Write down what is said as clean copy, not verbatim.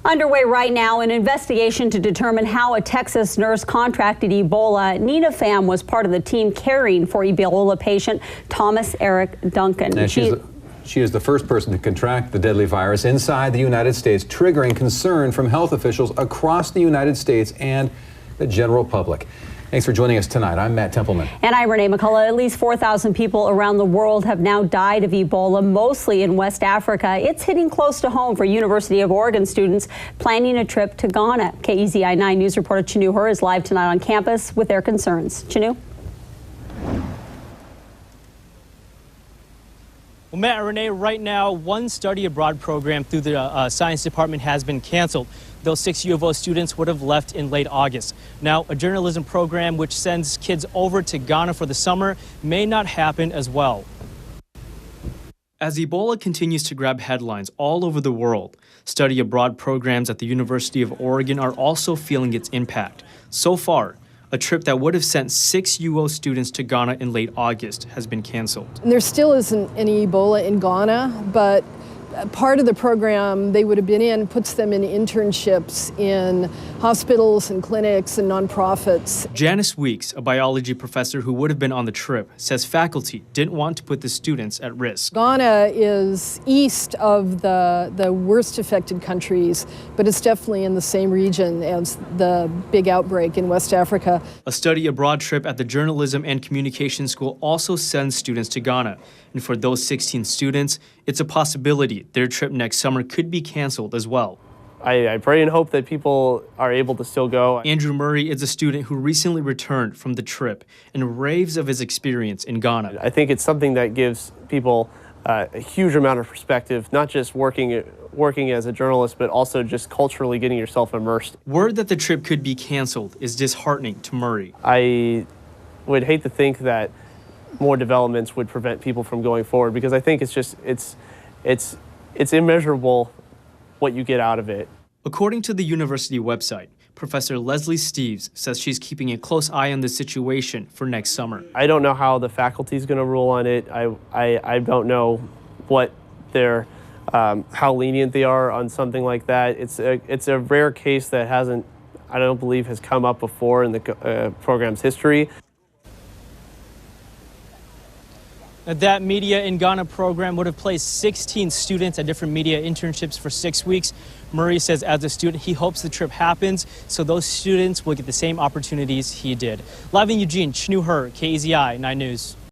Underway right now, an investigation to determine how a Texas nurse contracted Ebola. Nina Pham was part of the team caring for Ebola patient Thomas Eric Duncan. And she is the first person to contract the deadly virus inside the United States, triggering concern from health officials across the United States and the general public. Thanks for joining us tonight. I'm Matt Templeman. And I'm Renee McCullough. At least 4,000 people around the world have now died of Ebola, mostly in West Africa. It's hitting close to home for University of Oregon students planning a trip to Ghana. KEZI 9 News reporter Chinu Her is live tonight on campus with their concerns. Chinu? Well, Matt and Renee, right now, one study abroad program through the science department has been canceled. Those 6 U of O students would have left in late August. Now, a journalism program which sends kids over to Ghana for the summer may not happen as well. As Ebola continues to grab headlines all over the world, study abroad programs at the University of Oregon are also feeling its impact. So far, a trip that would have sent 6 UO students to Ghana in late August has been canceled. There still isn't any Ebola in Ghana, but part of the program they would have been in puts them in internships in hospitals and clinics and nonprofits. Janice Weeks, a biology professor who would have been on the trip, says faculty didn't want to put the students at risk. Ghana is east of the worst affected countries, but it's definitely in the same region as the big outbreak in West Africa. A study abroad trip at the Journalism and Communication School also sends students to Ghana. And for those 16 students, it's a possibility their trip next summer could be canceled as well. I pray and hope that people are able to still go. Andrew Murray is a student who recently returned from the trip and raves of his experience in Ghana. I think it's something that gives people a huge amount of perspective, not just working as a journalist, but also just culturally getting yourself immersed. Word that the trip could be canceled is disheartening to Murray. I would hate to think that more developments would prevent people from going forward, because I think it's immeasurable what you get out of it. According to the university website, Professor Leslie Steeves says she's keeping a close eye on the situation for next summer. I don't know how the faculty is going to rule on it. I don't know what how lenient they are on something like that. It's a rare case that I don't believe has come up before in the program's history. That Media in Ghana program would have placed 16 students at different media internships for 6 weeks. Murray says as a student, he hopes the trip happens so those students will get the same opportunities he did. Live in Eugene, Chinu Her, KEZI 9 News.